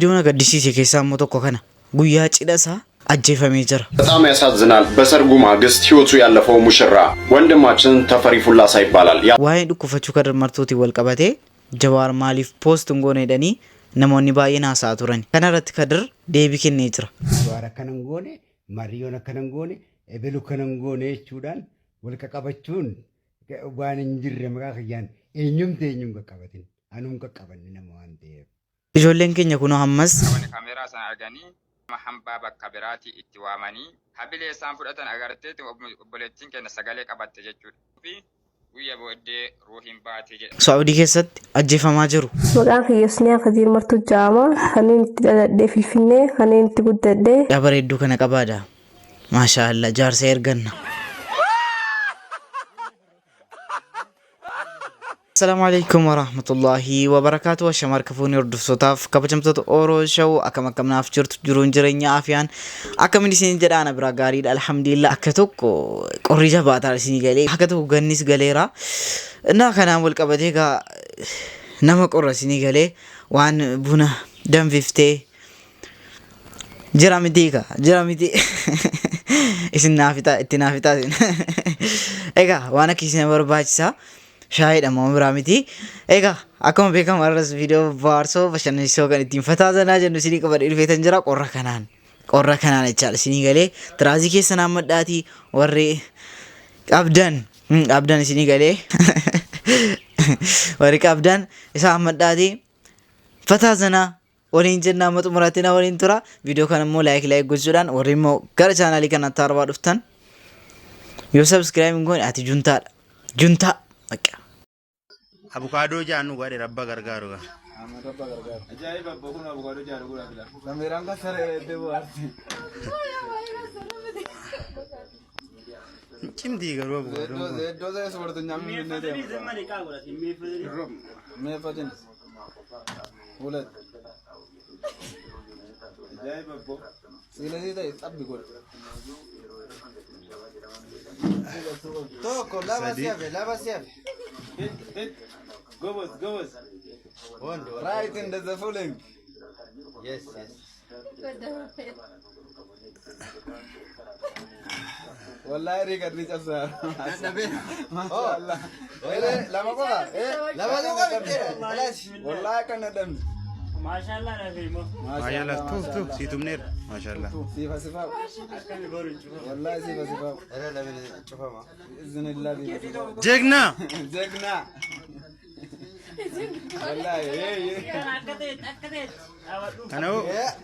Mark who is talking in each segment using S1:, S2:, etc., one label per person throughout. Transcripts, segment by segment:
S1: ዲዮና ጋዲሲሲ ከሳም ሞቶ ኮከና ጉያ ጭደሳ አጀፈሜ ጀራ
S2: በጣም ያሳዝናል። በሰርጉ ማግስት ህይወቱ ያለፈው ሙሽራ ወንድማችን ተፈሪ ፉላሳ ይባላል።
S1: ዋይ ዱኩፈቹ ከደርመርቶቲ ወልቀበቴ ጀዋር ማሊፍ ፖስት እንጎነ ደኒ ነሞኒ ባየና ሳቱረን ከነረት ከድር ዴቢ ከኔ ይጥራ
S3: ጀዋር ከነንጎኔ ማሪዮና ከነንጎኔ ኤቤሉ ከነንጎኔ ቹዳን ወልቀቀበቹን ዋን እንጅር መጋखያን እኙም ተኙም ከቀበትን አኑም ከቀበን ነማንቴ
S1: ijoolleen keenya kunoo hammas
S4: kameeraa san arganii hambaa bakka biraatti itti waamanii habilii isaan fudhatan agarteetti obboleettiin keenya sagalee qabatte jechuudha. Fi guyyaa booddee ruuhiin baatee jedha.
S1: Saa'udii keessatti ajjeefamaa jiru.
S5: Maqaan kiyyoosnii Kadir Martuu Jaama kanneen itti dhaladhee Finfinnee kanneen itti guddadhee.
S1: Bareedduu kana qabaadha. Maashaallah jaarsa erganna. السلام عليكم ورحمة الله وبركاته وشمار كفوني وردف صوتاف كبجمتت أورو شو أكم نافجرت جرون جرين عافيان أكم نسين جرانا براغاريد الحمد لله أكتوك قريجة باتار سيني غالي أكتوك غنيس غاليرا نا خنا مولك أبديغا نمك أورا سيني غالي وان بونا دم فيفتي جرامي ديغا اسم نافتا اتنافتا ايغا وانا كيسين برباجسا شاهد أمام رامتي إيجا أكون بيكم أرس فيديو بارسو بشان نسوق عن التيم فتاة ناجن نسيني كبر إلفيتن جرا قرّا كنان إتشال سيني قالي ترازي كي سنام مداتي ورّي أبدان سيني قالي ورّي أبدان إسام مداتي فتاة زنا ورين جنّا متمراتنا ورين ترى فيديو كان مو لايك جزءان ورّي مو كار channel كان تاربا دفتن يو سبسكرايب نقول أتي جنتا
S6: Avocado jaanu gade rabba gargaaru ga.
S7: Rabba gargaaru. Ajaa'iba bokkun avocado jaanu gura bila. Kameraan ka sare deebu arti.
S6: Chimdi garu avocado.
S7: Doze sooratu nyamni ne deemu. Me fatin. Ulat. Ajaa'iba bokk. Sinasi ta'e xabbi godha. Tokko lama siyafe. Hit. Gobos. Right in the fooling. Yes. Wallahi rekat ni chasa. Masyaallah. Lama ko ba? Lama ko ba? Wallahi kan adam.
S4: Maashaallah na filmo.
S6: Maashaallah tu si tumner maashaallah.
S7: Sifa. Wallahi sifa. Era la vele chufama. Iznillah.
S6: Jegna.
S7: Wallahi
S4: Akkadeet.
S6: Ano?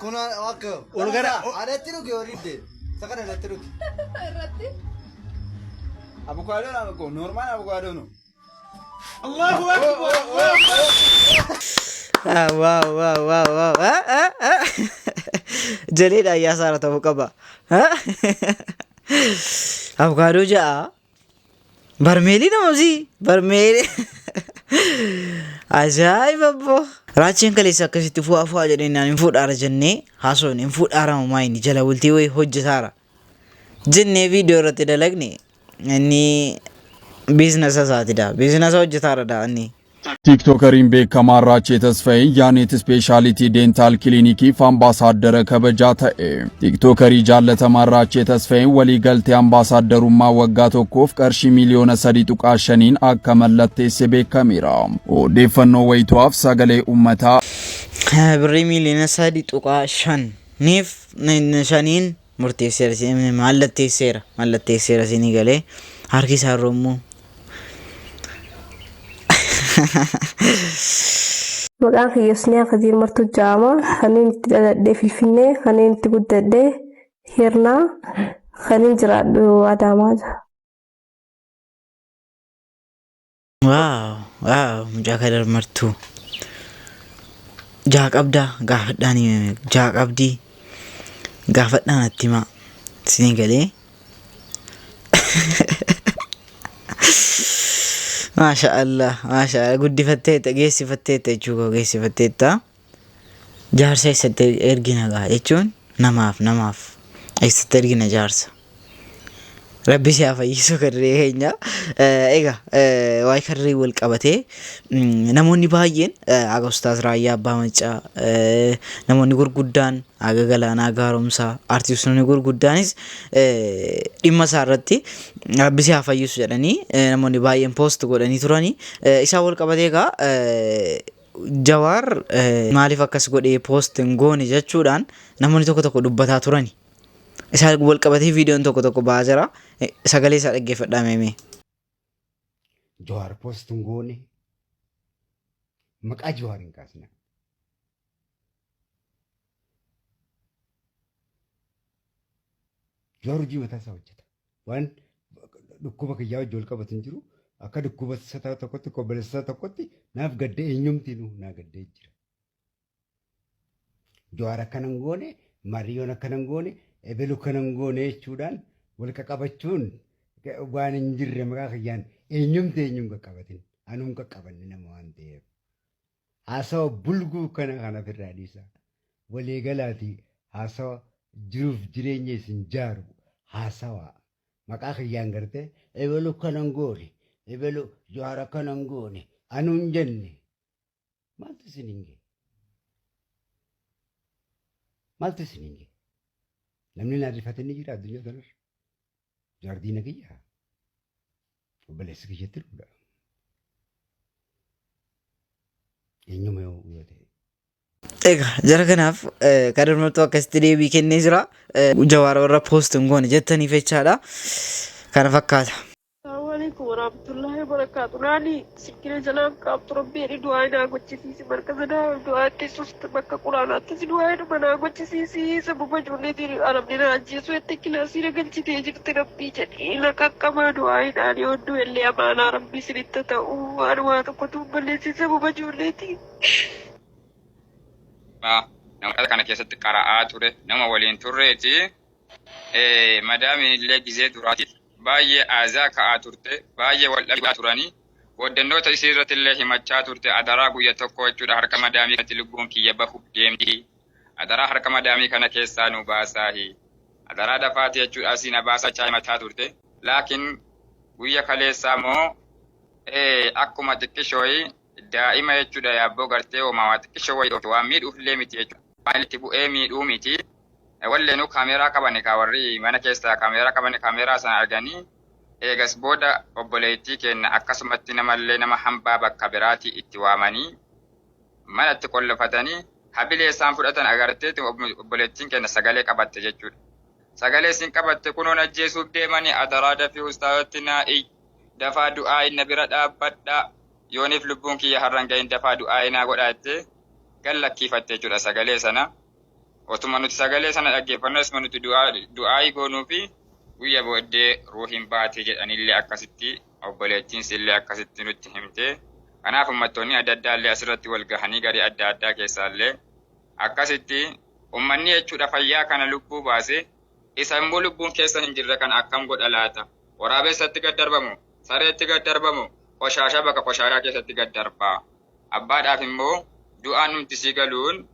S7: kuna wako.
S6: Ulgara.
S7: Adatiru ke orite. Sakana adatiru. Avocado na ko normal avocado no.
S6: Allahu Akbar.
S1: واو جليل يا سارة أبو كبا أفكارو جاء برميلي نموزي برميلي عجائب أبو راتشين كليسا كسي تفوا جدين نفوت على جنة حاسو نفوت على مايني جلا ولتي وي حج سارة جنة فيديو رتي دلقني إني بيزنس أساتي دا بيزنس حج سارة دا إني
S8: ቲክቶከሪን ቤከማራች የተስፋዬ ያኔት ስፔሻሊቲ ዴንታል ክሊኒክ አምባሳደር ከበጃ ተኤ ቲክቶከሪ ጃለ ተማራች የተስፋዬ ወሊ ገልቴ አምባሳደሩማ ወጋቶ ኮፍ ቀርሺ ሚሊዮነ ሰዲጡ ቃሸኒን አከመለቴ ሲቤ ካሜራ ኦዴፈኖ ወይቷፍ ሰገሌ ኡመታ
S1: ብሪ ሚሊዮነ ሰዲጡ ቃሸን ኒፍ ነሻኒን ሙርቴሰር ማለቴሰር ሲኒገሌ አርኪሳሮሙ
S5: Maqaan kiyyoosnii Kadir Martuu Jaama kanneen itti dhaladhee Finfinnee kanneen itti guddadhee Hirnaa kanneen jiraadhu Adaamaa.
S1: Waaw mucaa Kadir Martuu jaa qabdaa gaafadhaanii jaa qabdii gaafadhaan atti himaa sinii galee ما شاء الله قد فتيت جيسي فتيت جوجو جيسي فتيت جارس يست إرجينا قاعد يجون نماف أي سترجينا جارس Rabbi si haa fayyisu karree keenya. Egaa waa'ee karree wal qabatee namoonni baay'een aga Ustaaz Raayyaa Abbaa Maccaa namoonni gurguddaan aga Galaanaa Gaaromsaa artistoonni gurguddaanis dhimma isaa irratti Rabbi si haa fayyisu jedhanii namoonni baay'een poost godhanii turanii isaa wal qabatee egaa Jawaar maaliif akkas godhee poost hin goone jechuudhaan namoonni tokko dubbataa turani. Isa wal qabatee viidiyoon tokko ba'aa jira. Sagalee isaa dhaggeeffadhaa meemee.
S3: Jawaar poost hin goone maqaa Jawaar hin kaasna. Jawaar hojii mataa isaa hojjeta. Waan dhukkuba kiyyaa wajjin wal qabatu hin jiru. Akka dhukkuba sataa tokkotti qobbalessaa tokkotti naaf gaddee eenyumtiinuu naa gaddee jira. Jawaar akkana hin goone Mariyoon akkana hin goone ebelu kana hin goone jechuudhaan wal qaqqabachuun waan hin jirre maqaa kiyyaan eenyum qaqqabatin anum qaqqabanne nama waan ta'eef haasawa bulguu kana ofirraa dhiisa walii galaati haasawa jiruuf jireenya isin jaaru haasawa maqaa kiyyaan gartee ebelu kana hin goone ebelu Jawaar kana hin goone anum jenne maaltu isin hin gee maaltu isin hin gee namni na rifatanii jira addunyaa kanarra. Jawaar diina kiyyaa obboleessa kiyyatti dhuudha. Eenyuma yoo ta'e.
S1: Egaa jara kanaaf kadhannoo akkasitti deebii kennee jira. Jawaar warra poost hin goone jettaniif jechaadha. Kana fakkaata.
S9: Assalamualaikum warahmatullahi wabarakatuh. Nani sikire jalan kap turbi ini doa ina gochi sisi markaz ada doa Yesus bakka Quran atas doa itu mana gochi sisi sebab jurni diri Arab dina aji so ette kilasi regal cite jirte rabbi jadi ina kakama doa ina ni odu elle amana rabbi siritta ta arwa to kutu balle sisi sebab jurni ti.
S4: Nama kana keessatti qara'aa ture nama waliin turreeti madami illee gizee duraati baay'ee aazaa ka'aa turte baay'ee wal dhabaa turanii waddannoota isii irratti illee himachaa turte adaraa guyya tokko jechuudha harka madaamii kanatti lubbuun kiyya bahu deemti adaraa harka madaamii kana keessaa nu baasaahi adaraa dafaati jechuudha asiin baasachaa himataa turte laakiin guyya kaleessaa moo akkuma xiqqishooyi daa'ima jechuudha yaabboo gartee uumamaa xiqqishoo waan miidhuuf illee miti jechuudha waan itti bu'ee miidhuu miti. Walleenu kaameeraa qabani warri mana keessaa kaameeraa qabani kaameeraa sana arganii eegas booda obboleettii kenna akkasumatti namallee nama hambaa bakka biraatti itti waamanii manatti qollofatanii habilee isaan fudhatan agarteetti obboleettiin kenna sagalee qabatte jechuudha. Sagalee isin qabatte kunuun ajjeesuuf deemanii adaraa dafii ustaazotti naa'i dafaa du'aa inna bira dhaabbadhaa yooniif lubbuun kiyya har'an gahin dafaa du'aa inaa godhaatte gallakkiifatte jechuudha sagalee sana. Otuma nuti sagalee sana dhaggeeffannoo isuma nuti du'aa goonuu fi guyya booddee ruuhiin baatee jedhanillee akkasitti obboleettiin sillee akkasitti nutti himte. Kanaaf uummattoonni adda addaa illee asirratti wal gahanii garee adda addaa keessaallee akkasitti uummanni jechuudha fayyaa kana lubbuu baase isa immoo lubbuun keessa hin jirre kan akkam godha laata. Waraabessatti gad darbamu, sareetti gad darbamu, qoshaashaa bakka qoshaashaa keessatti gad darbaa. Abbaadhaaf immoo du'aan nuti sii galuun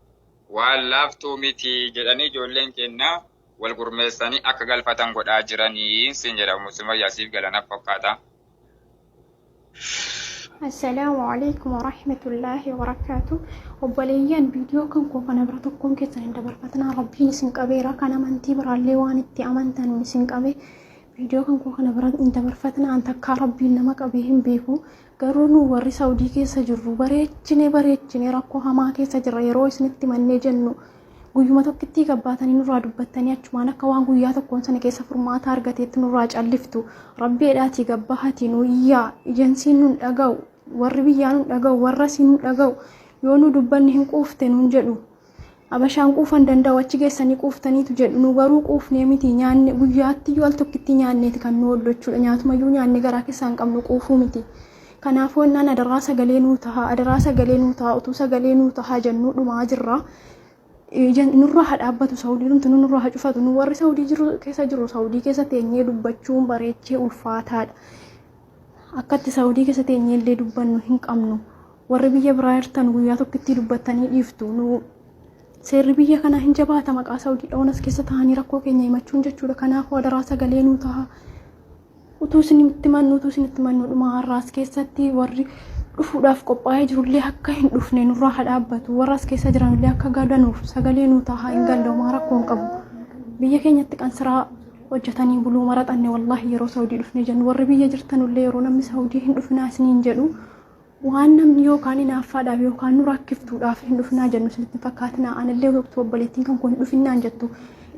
S4: waan laaftuu miti jedhanii ijoolleen keenya wal gurmeessanii akka galfatan godhaa jiranii siin jedhamu Sumayyaa siif galanaaf fakkaata.
S10: Assalaamu alaikum warahmatullahi wabarakatuh. Obboleeyyan viidiyoo kan koo kana bira tokkoon keessan hin dabarfatinaa rabbiin isin qabeera kan amantii biraallee waan itti amantan isin qabe viidiyoo kan koo kana bira hin dabarfatinaa an takkaa rabbiin nama qabee hin beeku. Garuu nu warri Saawudii keessa jirru bareechinee rakkoo hamaa keessa jirra yeroo isinitti mannee jennu guyyuma tokkitti gabbaatanii nurraa dubbattanii achumaan akka waan guyyaa tokkoon sana keessa furmaata argateetti nurraa calliftu rabbeedhaatii gabbahaatii nu iyyaa ejensiin nun dhaga'u warri biyyaa nun dhaga'u warra siin nun dhaga'u yoo nu dubbanni hin quufte nun jedhu abashaan quufan danda'u achi geessanii quuftaniitu jedhu nu garuu quufnee miti nyaanne guyyaatti yoo al tokkitti nyaanneeti kan nu oollochuudha nyaatumayyuu nyaanne garaa keessaa hin qabnu quufuu miti. Kanaafuu innaan adaraa sagalee nuu tahaa utuu sagalee nuu tahaa jennuu dhumaa jirra. Nurraa haa dhaabbatu Saawudiin nurraa haa cufatu nu warri Saawudii keessa jiru Saawudii keessa teenyee dubbachuun bareechee ulfaataadha. Akkatti Saawudii keessa teenyee illee dubbannu hin qabnu. Warri biyya biraa jirtan guyyaa tokkitti dubbattanii dhiiftu nu seerri biyya kana hin jabaata maqaa Saawudii dhawunas keessa ta'anii rakkoo keenya himachuun jechuudha. Kanaafuu adaraa sagalee nuu tahaa utuu isinitti mannu dhuma har'aas keessatti warri dhufuudhaaf qophaa'ee jirullee akka hin dhufne nurraa haa dhaabbatu warras keessa jiranillee akka gaadanuuf sagalee nuu tahaa hin galleemaa rakkoon qabu biyya keenyatti qansiraa hojjetanii buluu maraxanne wallahi yeroo saawudii dhufne jennu warri biyya jirtanullee yeroo namni saawudii hin dhufnaa isiniin jedhu waan namni yookaan inaaffaadhaaf yookaan nu rakkiftuudhaaf hin dhufnaa jennu isinitti fakkaatina anillee obboleettiin kan kun hin dhufinnaan jettu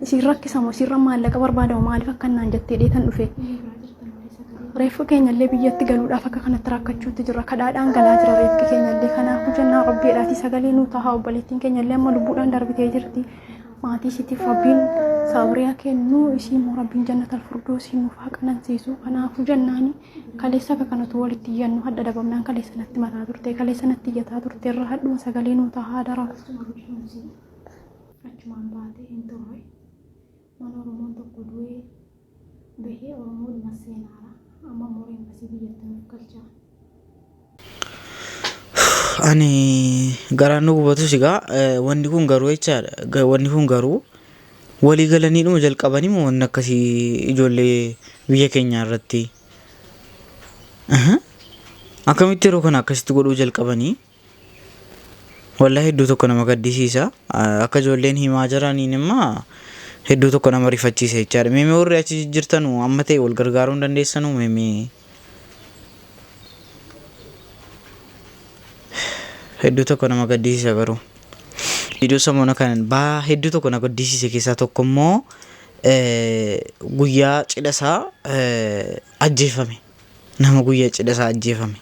S10: isin rakkisamoo isin maallaqa barbaadamu maaliif akkanaan jettee dheetan dhufe reeffa keenyallee biyyatti galuudhaaf akka kanatti rakkachuutti jirra kadhaadhaan galaa jira reeffi keenyallee kanaafuu jennaa rabbiidhaati sagalee nuu tahaa obboleettiin keenyallee amma lubbuudhaan darbitee jirti maatii isiitiif rabbiin saaburiyaa kennuu isiimmoo rabbiin jannatal firdoosii nuuf haa qanansiisu kanaafuu jennaani kaleessa akka kanatu walitti iyyannu hadda dabamnaan kaleessanatti mataa turte kaleessanatti iyyataa turte irra hadhuma sagalee nuu tahaa dara achumaan baatee hin turre mana oromoon tokko du'ee bahee oromoodhuma seenaara amma moreen basii biyyatti nuuf galchaa.
S1: Ani garaan nu gubatu sigaa wanni kun garuu jechaadha wanni kun garuu walii galanii dhuma jalqabanii moo wanni akkasii ijoollee biyya keenya irratti akkamitti yeroo kana akkasitti godhuu jalqabanii wallahi hedduu tokko nama gaddisiisa akka ijoolleen himaa jiraniin immoo hedduu tokko nama rifachiisa jechaadha meemee warri achi jirtanu amma ta'e wal gargaaruu hin dandeessanu meemee hedduu tokko nama gaddisiisa garuu viidiyoo samoona kanan baa hedduu tokko nama gaddisiise keessaa tokko immoo guyyaa cidhasaa ajjeefame nama guyyaa cidhasaa ajjeefame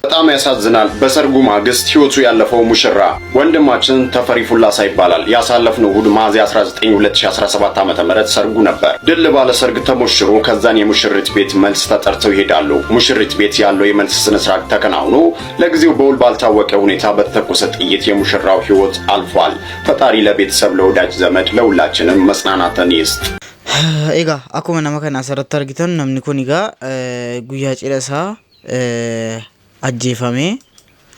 S2: በጣም ያሳዝናል። በሰርጉ ማግስት ህይወቱ ያለፈው ሙሽራ ወንድማችን ተፈሪ ፉላሳ ይባላል። ያሳለፍነው እሁድ ሚያዝያ 19 2017 ዓ.ም ሰርጉ ነበር። ድል ባለ ሰርግ ተሞሽሮ ከዛን የሙሽሪት ቤት መልስ ተጠርተው ይሄዳሉ። ሙሽሪት ቤት ያለው የመልስ ስነ ስርዓት ተከናውኖ ለጊዜው በውል ባልታወቀ ሁኔታ በተተኮሰ ጥይት የሙሽራው ህይወት አልፏል። ፈጣሪ ለቤተሰብ ለወዳጅ ዘመድ ለሁላችንም መጽናናትን ይስጥ።
S1: ኤጋ አኩመ nama kana asirratti argitan namni kun egaa guyyaa cidhasaa ajjeefamee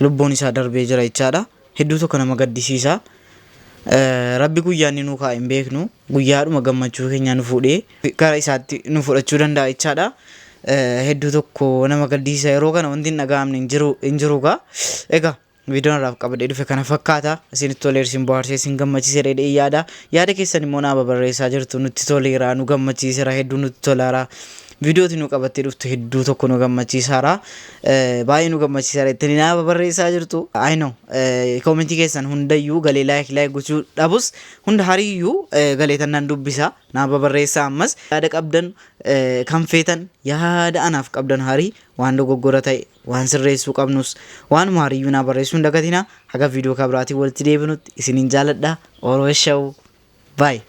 S1: lubbuun isaa darbee jira jechaadha hedduu tokko nama gaddisiisa rabbi guyyaan nu kaa hin beeknu guyyaadhuma gammachuu keenya nu fuudhee karaa isaatti nu fudhachuu danda'a jechaadha hedduu tokko nama gaddisiisa yeroo kana wanti hin dhaga'amne hin jiru gaa egaa viidiyoon irraa qabadhee dhufe kana fakkaata isinitti toleera isin bohaarsee isin gammachiiseera jedhee yaada keessan immoo naa barreessaa jirtu nutti toleera nu gammachiiseera hedduu nutti tolaara viidiyootiin nu qabattee dhuftu hedduu tokko nu gammachiisaara baay'ee nu gammachiisaara ittanii naa barreessaa jirtu I know koomentii keessan hundayyuu galee laayik gochuu dhabus hunda hariyyuu galeetan nan dubbisa naa barreessaa ammas yaada qabdan kan feetan yaada anaaf qabdan harii waan dogoggora ta'e waan sirreessuu qabnus waan hariyyuu naa barreessuu hin dagatina haga viidiyoo kabiraatiin walitti deebinutti isiniin jaaladha Oroshaw bye.